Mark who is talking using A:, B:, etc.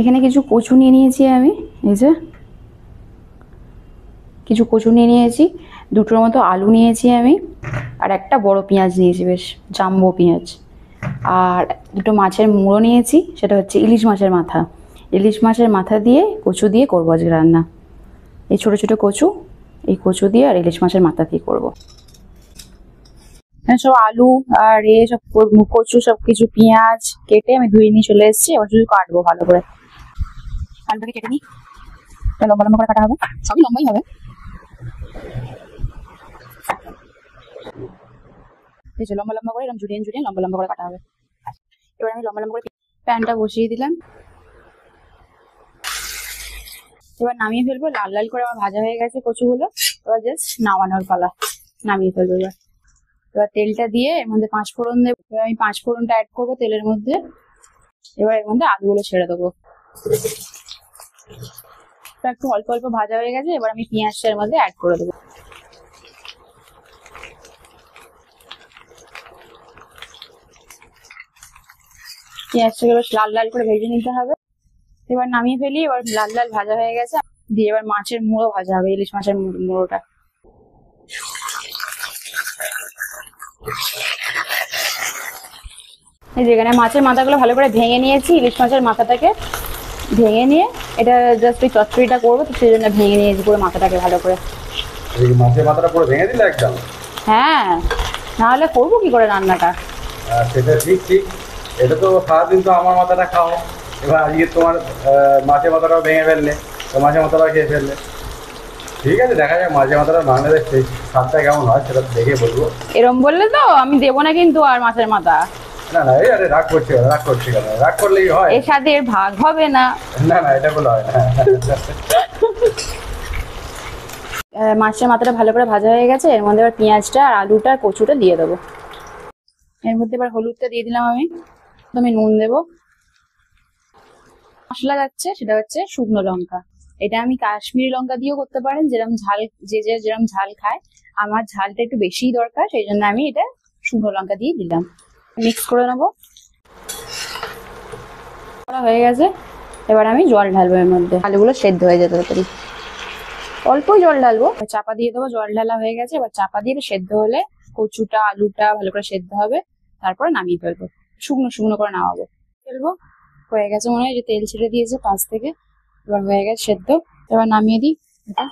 A: এখানে কিছু কচু নিয়ে নিয়েছি আমি, এই যে কিছু কচু নিয়ে নিয়েছি, দুটোর মতো আলু নিয়েছি আমি, আর একটা বড় পেঁয়াজ নিয়েছি, বেশ জাম্বো পেঁয়াজ, আর দুটো মাছের মুড়ো নিয়েছি, সেটা হচ্ছে ইলিশ মাছের মাথা। ইলিশ মাছের মাথা দিয়ে কচু দিয়ে করবো আজকে রান্না। এই ছোটো ছোটো কচু, এই কচু দিয়ে আর ইলিশ মাছের মাথা দিয়ে করবো। সব আলু আর সব কচু সব কিছু পেঁয়াজ কেটে আমি ধুয়ে নিয়ে চলে এসেছি। এবার শুধু কাটবো ভালো করে। আলুটাকে কেটে নিই, লম্বা লম্বা করে কাটা হবে, সবই লম্বাই হবে। এই যে লম্বা লম্বা করে এরকম ঝুড়িয়ে ঝুড়িয়ে লম্বা লম্বা করে কাটা হবে। এবার আমি লম্বা লম্বা করে প্যানটা বসিয়ে দিলাম, এবার নামিয়ে ফেলবো। লাল লাল করে আমার ভাজা হয়ে গেছে কচুগুলো, এবার জাস্ট নামানোর পালা, নামিয়ে ফেলবো। এবার তেলটা দিয়ে এর মধ্যে 5 ফোড়ন দেবো। আমি 5 ফোড়নটা অ্যাড করবো তেলের মধ্যে। এবার এর মধ্যে আলুগুলো ছেড়ে দেবো। একটু অল্প অল্প ভাজা হয়ে গেছে, এবার আমি পেঁয়াজটা এর মধ্যে অ্যাড করে দেবো। পেঁয়াজটাকে বেশ লাল লাল করে ভেজে নিতে হবে। এবার নামিয়ে ফেলি। এবার লাল লাল ভাজা হয়ে গেছে, দিয়ে এবার মাছের মুড়ো ভাজা হবে, ইলিশ মাছের মুড়োটা। এই যেখানে মাছের মাথাগুলো ভালো করে ভেঙে নিয়েছি, ইলিশ মাছের মাথাটাকে ভেঙে নিয়ে এটা জাস্ট ওই চচ্চড়িটা করবো, তো সেই জন্য ভেঙে নিয়েছি পুরো মাথাটাকে ভালো করে।
B: মাছের মাথাটা পুরো ভেঙে দিলে একদম?
A: হ্যাঁ, নাহলে করবো কি করে রান্নাটা।
B: সেটা ঠিক ঠিক, এটা তো সারাদিন তো আমার মাথাটা খাও, এবার আজকে তোমার মাছের মাথাটাও ভেঙে ফেললে, তো মাছের মাথাটাও খেয়ে ফেললে। ঠিক আছে, দেখা যাক মাছের মাথাটা বাংলাদেশ সেই স্বাদটা কেমন হয় সেটা দেখে বলবো।
A: এরম বললে তো আমি দেবো না কিন্তু আর মাছের মাথা।
B: না না, এই আরে রাগ করছি কেন, রাগ করছি কেন, রাগ করলেই হয়?
A: এর সাথে এর ভাগ হবে না।
B: না না, এটা বলে হয় না।
A: মাছের মাথাটা ভালো করে ভাজা হয়ে গেছে, এর মধ্যে এবার পেঁয়াজটা আর আলুটা আর কচুটা দিয়ে দেবো। এর মধ্যে এবার হলুদটা দিয়ে দিলাম আমি, আমি নুন দেবো। মশলা যাচ্ছে, সেটা হচ্ছে শুকনো লঙ্কা। এটা আমি কাশ্মীরি লঙ্কা দিয়েও করতে পারেন, যেরকম ঝাল যেরকম ঝাল খায়। আমার ঝালটা একটু বেশিই দরকার, সেই জন্য আমি এটা শুকনো লঙ্কা দিয়ে দিলাম। মিক্স করে নেবো, হয়ে গেছে। এবার আমি জল ঢালবো এর মধ্যে, আলুগুলো সেদ্ধ হয়ে যেতে তাড়াতাড়ি। অল্পই জল ঢালবো, চাপা দিয়ে দেবো। জল ঢালা হয়ে গেছে, এবার চাপা দিয়ে সেদ্ধ হলে কচুটা আলুটা ভালো করে সেদ্ধ হবে, তারপরে নামিয়ে ফেলবো। শুকনো শুকনো করে নামাবো, ফেলবো। হয়ে গেছে মনে হয়, যে তেল ছেড়ে দিয়েছে পাশ থেকে, এবার হয়ে গেছে সেদ্ধ। এবার নামিয়ে দিই এটা।